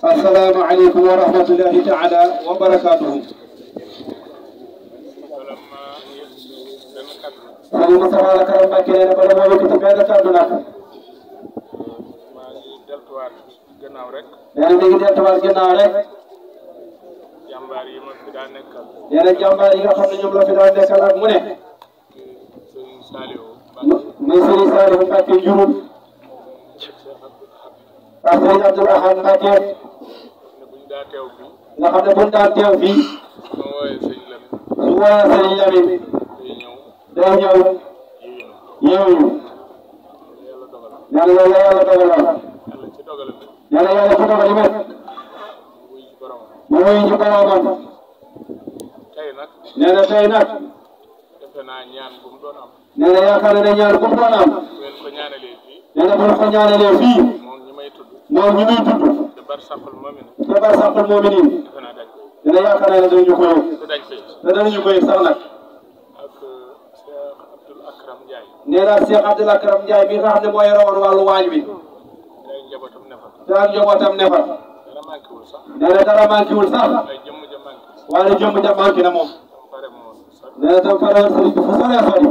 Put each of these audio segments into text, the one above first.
السلام عليكم ورحمة الله تعالى وبركاته. Sëriñ Moustapha la Karam Mbacké nee na bala moo yëkkati benn kàddu nag. maa ngi deltuwaat gannaaw rek. nee na mi ngi deltuwaat gannaaw rek. jàmbaar yi ma fi daa nekkal. nee na jàmbaar yi nga xam ne ñoom la fi daa nekkal ak mu ne. Sëriñ Saliou. muy Sëriñ Saliou Mbacké Njurul. ak Sëriñ Abdoul Ahad Mbacké. nga xam ne buñ daan teew fii. su wooyee Sëriñ Lamine. su wooyee Sëriñ Lamine. day ñëw yeewuñu. nee na loolu la yàlla dogaloon. nee na yàlla ci dogal yi mu wuyu ci boromam. nee na tey nag. nee na yaakaar na ne ñaan bu mu doon am. nee na bu ñu ko ñaanalee fii. moom ñi muy tudd. te barsaqul mu'minin. nee na yaakaar na ne danañu ko yëg. te danañu ko yëg sax nag. nee na Cheikh Abdoul Akram Ndiaye bi nga xam ne moo yore woon wàllu waañ wi. te ak njabootam ne fa. nee na dara manqué wul sax. waaye jëmm ja manqué na moom. nee na tam faral sëriñ bi fu soree sori.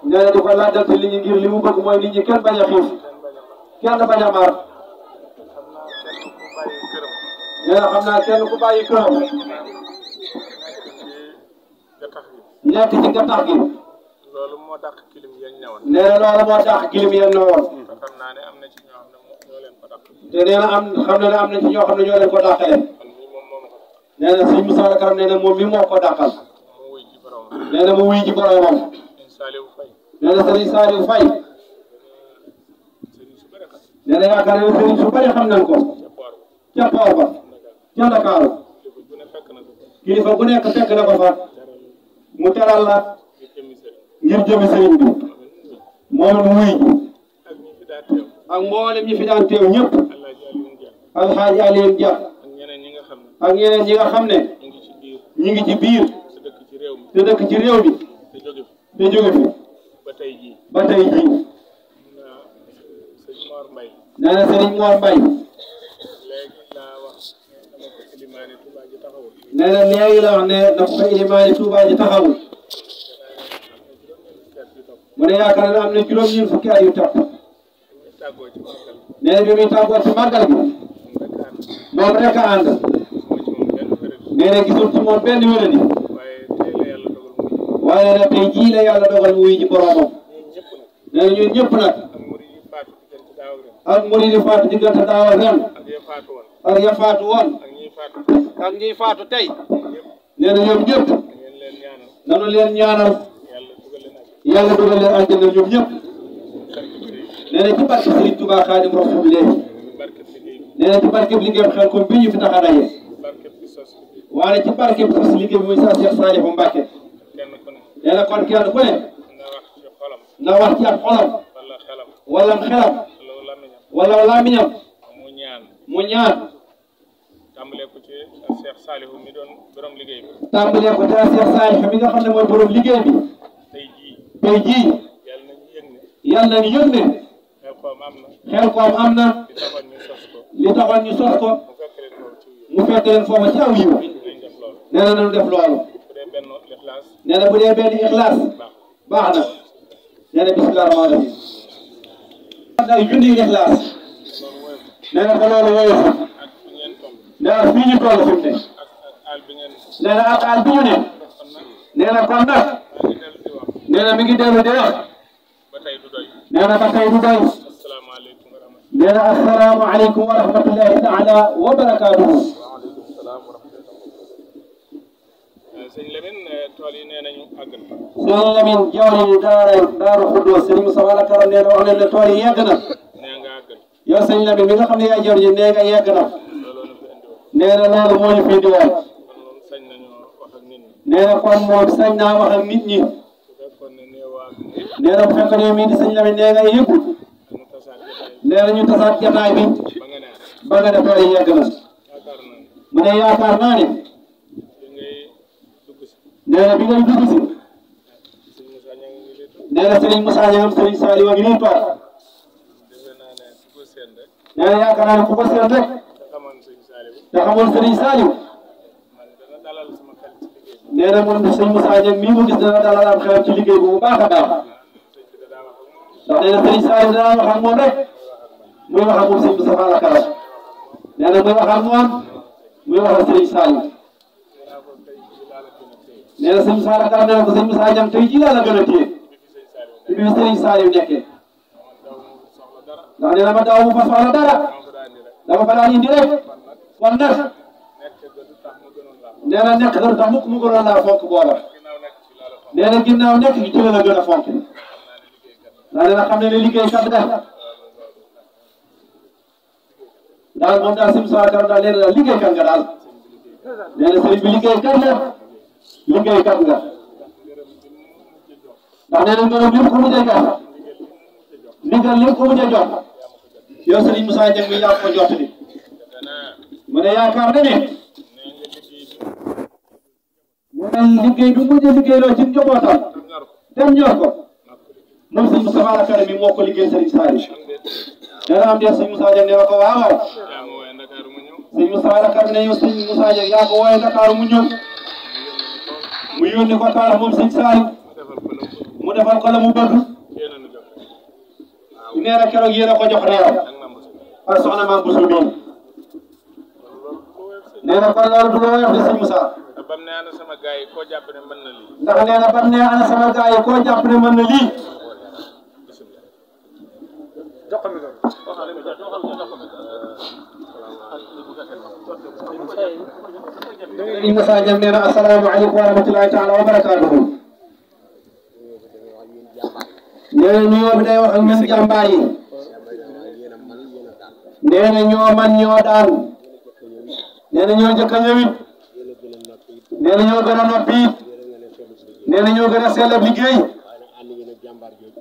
nee na di ko laajal ci li ñu ngir li mu bëgg mooy nit ñi kenn bañ a xiif. kenn bañ a mar. nee na xam naa kenn ku bàyyi këram. nekk ci gattax gi. loolu moo dàq kilim yéen ñëwoon. nee na loolu moo dàq kilim yéen ñëwoon. xam naa ne am na ci ñoo xam ne ñoo leen ko dàq. te nee na xam na ne am na ci ñoo xam ne ñoo leen ko dàqale. nee na sëñ Moussa la Karam nee na moom mi moo ko dàqal. nee na mu wuy ji boromam. nee na sëriñ Saliou Faye. nee na yaakaar naa ne sëriñ su bëri xam nañ ko. ca Port ba. ca Ndakaaru. kilifa gu nekk fekk na ko fa. mu teral la ngir jëmi sëriñ bi moom mu wuy ji ak mboolem ñi fi daan teew ñëpp alxaaji Alioune Dia ak ñeneen ñi nga xam ne ñi ngi ci biir te dëkk ci réew mi te jóge fi ba tey jii nee na sëriñ Mor Mbaye nee na léegi la wax ne dafa ko ilimaani Touba ji taxawul mu ne yaakaar na am na juróom-ñeent fukki at yu topp nee na bi muy tàggoo ci màggal gi moom rek a ànd nee na gisul ci moom benn wéradi waaye nag tey jii la yàlla dogal mu wuy ji boromam nee na ñun ñëpp nag ak murid yi faatu diggante daaw ak ren ak ya faatu woon ak ñiy faatu tey nee na ñoom ñëpp nanu leen ñaanal yàlla dugal leen àjjana ñoom ñëpp nee na ci barke Serigne Touba Xaadimu Rasuul léegi nee na ci barke bi liggéeyam xel comme bi ñu fi tax a daje waaye ci barke bi sos liggéey bi muy sa Cheikh Saliou Mbacké nee na kon kenn ku ne na wax ci ak xolam wala xelam wala làmmiñam mu ñaan tàmbalee ko ci Cheikh Saliou mi doon borom liggéey bi. tàmbalee ko ci Cheikh Saliou mi nga xam ne mooy borom liggéey bi. tey jii. yàlla nañu yëg ne. xel koom am na. li taxoon ñu sos ko. mu fekk leen foofu ci aw yiw. nee na nañu def loolu. nee na bu dee benn ixlaas. baax na. nee na bismillah rahmaan rahim. day junni ixlaas. nee na ko loolu woyofu. nee na fii ñu toll fi mu ne. nee na ak àll bi ñu ne. nee na kon nag. nee na mi ngi dellu di wax. nee na ba tey du doy. nee na asalaamaaleykum wa rahmatullahi taala wa barakaatuhu. sëñ Lamine tool yi nee nañu àgg na. sëñ Lamine jawriñu Daaru Xuddoos sëñ Moussa wala Karam nee na wax leen ne tool yi yegg na. nee nga àgg. yow sëñ Lamine mi nga xam ne yaay jawriñu nee nga yegg na. nee na loolu moo ñu fi indi woon. nee na kon moom sañ naa wax ak nit ñi. nee na bu fekkee ne mii di sëñ Lamine nee nga yëpp. nee na ñu tasaat jataay bi. ba nga def loolu yegg na. mu ne yaakaar naa ne. nee na bi ngay dugg si. nee na Serigne Moussa Niang Serigne Saliou a ngi nii toog. nee na yaakaar naa ne ku ko seen rek te xamoon Serigne Saliou nee na moom sëñ Moussa Dieng mii mu gis dana dalal am xelam ci liggéey bu baax a baax ndax nee na Serigne Saliou dana wax ak moom rek muy wax ak moom sëñ Moustapha Lakaram nee na muy wax ak moom muy wax ak Serigne Saliou nee na sëñ Moustapha Lakaram nee na ko sëñ Moussa Dieng tey jii laa la gën a téye ci biir Serigne Saliou nekkee ndax nee na ma daaw mu fa soxla dara dama fa daan indi rek kon nag nee na nekk gën tax mukk mu gënoon laa fonk booba nee na ginnaaw nekk gi ci la gën a fonk ndax nee na xam ne ne liggéeykat da daal moom daal sim saa karam daal nee na daal liggéeykat nga daal nee na sëriñ bi liggéeykat la liggéeykat nga ndax nee na ngërëm lim ko mujjee jox ndigal lim ko mujjee jox yow sëriñ Moussa Dieng mi yaa ko jot li mu ne yaakaar na ne nee na liggéey bi mujjee liggéeyloo ci njabootam dem ñor ko moom sëñ Moustapha Lakaram mi moo ko liggéey sëriñ Saliou nee na am de sëñ Moussa Dieng ne ma ko waaw waaw sëñ Moustapha Lakaram ne yow sëñ Moussa Dieng yaa ko wooyee Dakar mu ñëw mu yónni ko Kaolack moom sëñ Saliou mu defal ko la mu bëgg nee na keroog yéen a ko jox reeram ak soxna maam Bousso bi nee na kon loolu du ko woyof de sëñ Moussa bam ne ana sama gaay yi koo jàpp ne mën na lii ndax nee na bam ne ana sama gaay yi koo jàpp ne mën na lii sëñ Moussa Dieng nee na asalaamaaleykum wa rahmatulahi taala wa barakaatuhu nee na nuyoo bi day wax ak ñun jàmbaar yi nee na ñoo man ñoo daan nee na ñoo njëkk a ñëwit nee na ñoo gën a noppi nee na ñoo gën a sellab liggéey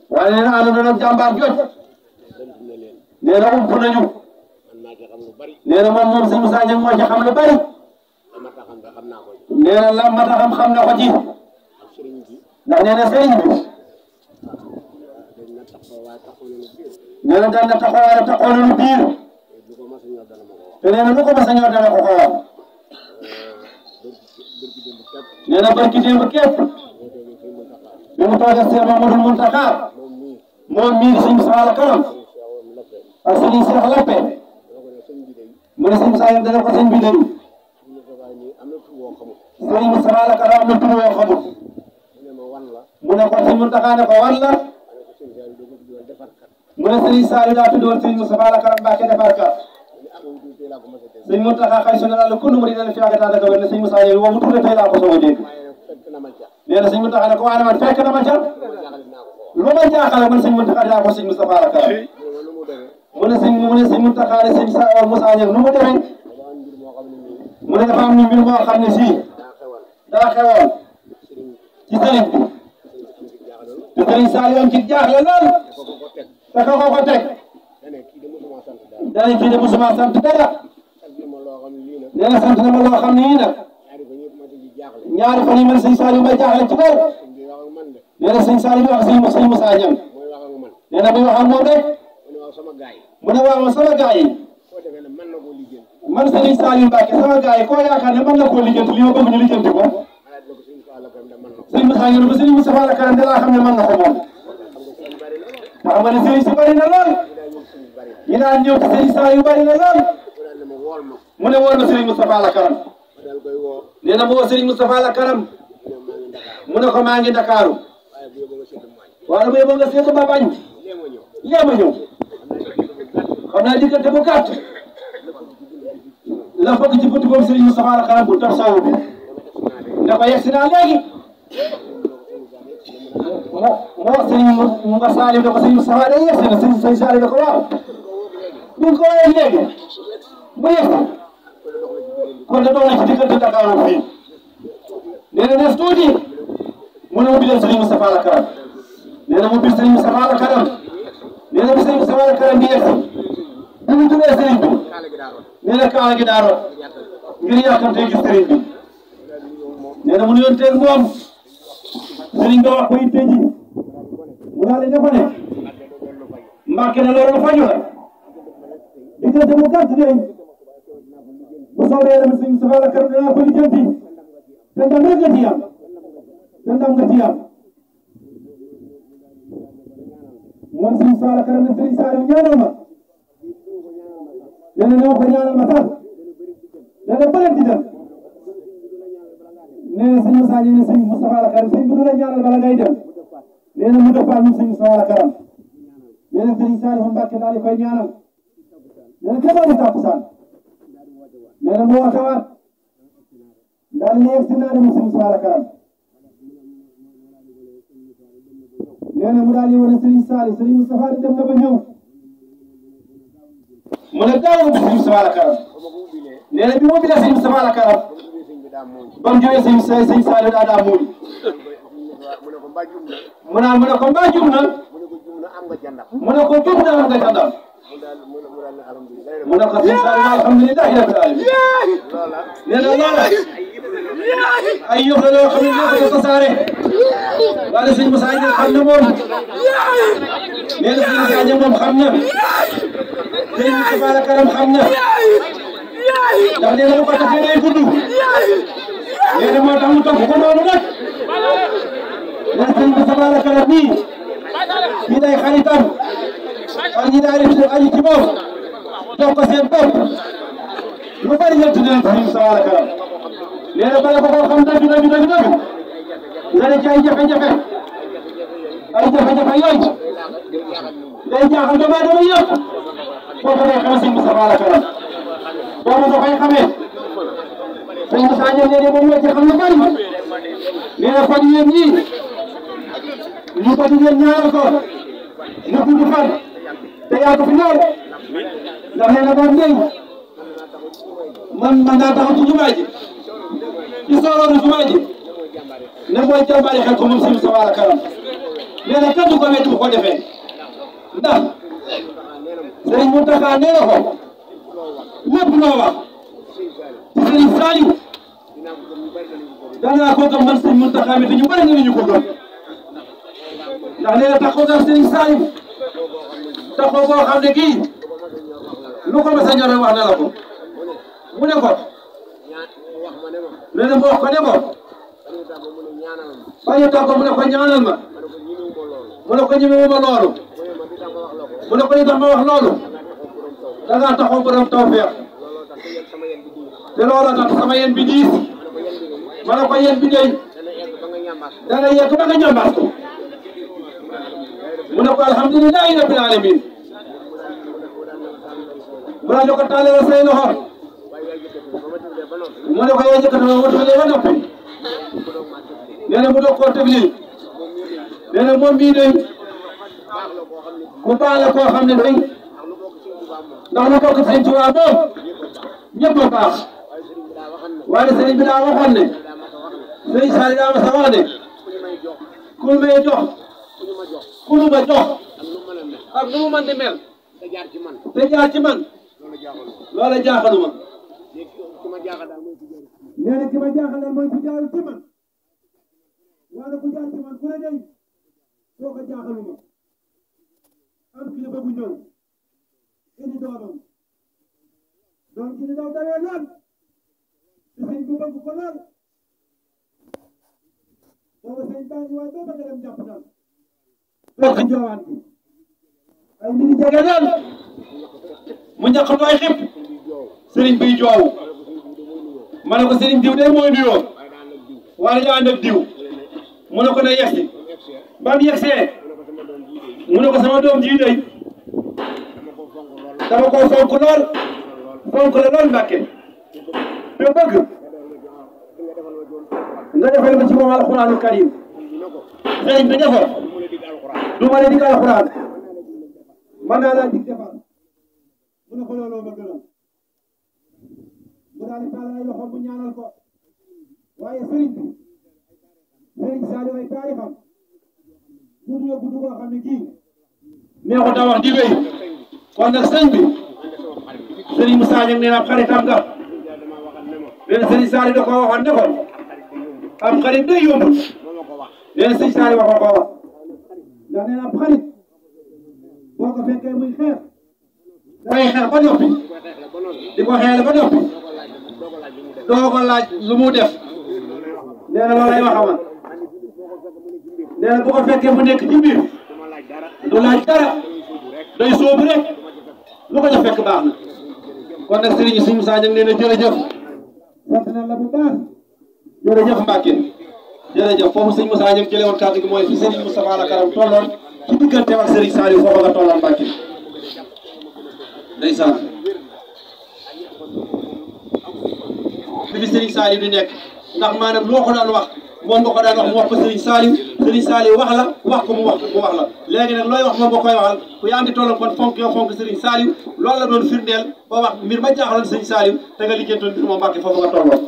waaye nee na ànd na jàmbaar jot nee na ump nañu nee na moom sëñ Moussa Dieng moo ci xam lu bari nee na la mata xam na ko ci ndax nee na sëriñ bi nee na daan na taxawaay taxaw na lu biir te nee na lu ko mas a ñor dana ko xool nee na barki démb képp bi mu toogee Seex Mamadou Muntaxa moom mii sëñ Moustapha Lakaram ak sëñ Cheikh Lappé mu ne sëñ Moussa Dieng dana ko sëñ bi day sëñ Moustapha Lakaram am na tur woo xamul mu ne ko sëñ Muntaxa ne ko wan la mu ne sëñ Saliou daa tuddoon sëñ Moustapha Lakaram Mbàkke defarkat sëñ Muntaxa xay général la kundu mu di leen fi àggataa daga wér ne sëñ Moussa Dieng woo mu tuddee tey laa ko soog a dégg nee na sëñ Muntaxa ne ko waane man fekk na ma ca lu ma jaaxale man sëñ Muntaxa daa ko sëñ Moustapha Lakaram mu ne sëñ Muntaxa ne sëñ Moussa Dieng nu mu demee mu ne dafa am ni mbir moo xam ne sii daa xewoon ci sëriñ bi te sëriñ Saliou am ci jaaxle lool te ko teg danañ kii de musuma sant dara nee na sant na ma loo xam ne yii nag ñaari fan yi man sëñ Saliou may jaaxle ci lool nee na sëñ Saliou wax sëñ Moussa Dieng nee na muy wax ak moom rek mu ne waaw sama gaay yi man sëñ Saliou Mbacke sama gaay yi koo yaakaar ne mën na koo lijjanti li ma bëgg ñu lijjanti ko sëñ Moussa Dieng ba sëñ Moustapha Lakaram da laa xam ne mën na ko moom te xam nga ne sëriñ si bari na lool ñi daan ñëw te sëñ Saliou bari na lool mu ne woon na sëriñ Moustapha Lakaram nee na mu woo sëriñ Moustapha Lakaram mu ne ko maa ngi Ndakaaru waaye bu yeboo nga seetu ba bañ lee ma ñëw xam naa diggante bu gàtt la fokk ci bëtt boobu sëriñ Moustapha Lakaram bu tax sawu bi ne ko yegsi naa léegi moo sëriñ Moussa Saliou ne ko sëriñ Moustapha day yegsi na sëriñ Saliou ne ko waaw bi nga ko woowee léegi mu yegsi kon de doon na ci diggante Dakar fii nee na des tuuti mu ne mu bindal sëriñ Moustapha Lakaram nee na mu bind sëriñ Moustapha Lakaram nee na bi sëriñ Moustapha Lakaram di yegsi bi mu tuddee sëriñ bi nee na kaala gi daa rot ngir yàkkamtee gis sëriñ bi nee na mu nuyonteeg moom sëriñ bi wax ko yitte ji mu daal di ne ko ne Mbàkke ne loolu faju la diggante bu gàtt day bu soobee yàlla sëñ Moustapha la karam danaa ko lijjanti te ndam rek nga ci am te ndam nga ci am moom sëñ Moustapha la karam ne sëñ Saliou ñaanal ma nee na ñoo ko ñaanal ma sax nee na bële di dem nee na sëñ Moussa nee na sëñ Moustapha la karam sëñ bi du la ñaanal bala ngay dem nee na mu dëppaat moom sëñ Moustapha la karam nee na sëñ Saliou Mbacke daal di koy ñaanal nee na képp ku takkusaan nee na mu woote waat daal di yegg si naa dem sëñ Moustapha la karam nee na mu daal di wane sëñ Saliou sëñ Moustapha di dem na ba ñëw mu ne daaw bi sëñ Moustapha la karam nee na bi mu bindee sëñ Moustapha la karam ba mu jógee sëñ Saliou daa muuñ mu naan mu ne ko mbaa jum na mu ne ko jum na am nga jàndam mu ne ko sëñ Saliou alhamdulillahi rabbil alamin nee na loola ay yëf la yoo xam ne ñoo ko tasaare wala sëñ Moussa Dieng xam na moom nee na sëñ Moussa Dieng moom xam na sëñ Moustapha la karam xam na ndax nee na bu ko taxee day gudd nee na moo tax mu topp ko noonu nag nee na sëñ Moustapha la karam nii kii day xaritam ak ñi daal di aju ci moom jox ko seen bopp lu bari ñëpp tuddee sëñ Moustapha la karam nee na bala ko koo xam dëgg nga ne ci ay jafe-jafe yooyu day jaaxal doomu aadama yëpp boo ko dee xamee sëñ Moustapha la karam boobu nga koy xamee sëñ Moussa Dieng nee na moom moo ci xam lu bari nee na fan yéen ñii ñu ko di leen ñaanal ko na gudd fan te yaa ko fi ñëw ndax nee na moom day man daa taxaw ci jumaa ji ci sooroonu jumaa ji ne mooy jàmbaari xel ko moom sëñ Moustapha la karam nee na kenn du ko métti bu ko defee ndax sëriñ Mountakha nee na ko lépp loo wax ci sëriñ Saliou danaa ko gëm man sëriñ Mountakha mi te ñu bari nañu ko gëm ndax nee na taxaw na sëriñ Saliou taxaw boo xam ne kii lu ko mos a ñor wax na la ko mu ne ko nee na mu wax ko ne ko bañ a tàggoo mu ne ko ñaanal ma mu ne ko ñemewuma loolu mu ne ko li tax ma wax loolu da ngaa taxaw borom tawfeex te looloo tax sama yéen bi diis ma ne ko yéen bi dey dana yegg ba nga ñambaas ko mu ne ko alhamdulillahi rabbil alamin mu ne ko tàllal say loxo mu ne ko yow njëkk na ma wutale ba noppi nee na mu doog koo tëblil nee na moom mii day ku baax la koo xam ne day ndax lu bokk Sëriñ Tuubaa moom ñëpp a baax waaye sëriñ bi daa waxoon ne sëriñ Saliou daa ma sa wax ne ku may jox ku nu ma jox ak nu mu mën di mel te jaar ci man loola jaaxaluma nee na ki ma jaaxal daal mooy ku jaarul ci man waaye ku jaar ci man ku ne day soo ko jaaxaluma am kilifa bu ñëw indi doomam doom ji di daw dawee lool te sëñ bu bëgg ko lool booba sëñ baa ngi waay ba bëgg a dem jàpp daal toog ci joowaan bi ay nit ñi jege lool mu ñàkk tooy xib sëriñ biy joow ma ne ko sëriñ diw day mooy nuyoo waaye daa ànd ak diw mu ne ko na yegsi ba mu yegsee mu ne ko sama doom ji day dama ko fonk lool fonk la lool Mbàkke te bëgg nga defal ma ci moom alxuraanul karim sëriñ bi defal du ma la dig alxuraan man naa laa dig defal mu ne ko looloo ma gënal mu daal di taal ay loxo mu ñaanal ko waaye sëriñ bi sëriñ Saliou ay taarixam gudd yoo gudd koo xam ne kii neexut a wax di wéy kon nag sëñ bi sëriñ Moussa Dieng nee na xaritam nga nee na sëriñ Saliou da ko waxoon ne ko am xarit day yomb nee na sëriñ Saliou waxoo ko wax ndax nee na am xarit boo ko fekkee muy xeex dangay xeex ba noppi di ko xeele ba noppi doo ko laaj lu mu def nee na loolay waxaman nee na bu ko fekkee mu nekk ci biir du laaj dara day sóobu rek lu ko ca fekk baax na kon nag Serigne Sëñ Moussa Niang nee na jërëjëf sant na la bu baax jërëjëf Mbacke jërëjëf foofu Sëñ Moussa Niang jëlee woon kàddu gi mooy fi Serigne Moustapha Al Karam tolloon ci diggante ak Serigne Saliou foofu nga tolloon Mbacke ndeysaan fi Serigne Saliou di nekk ndax maanaam loo ko daan wax moom nga ko daan wax mu wax ko Serigne Saliou wax la wax ko mu wax la léegi nag looy wax moom nga koy waxal ku yaa ngi tolloon kon fonk Serigne Saliou loolu la doon firndeel ba wax mbir ma jaaxaloon Serigne Saliou te nga lijjantoon mbir moom Mbacke foofu nga tolloon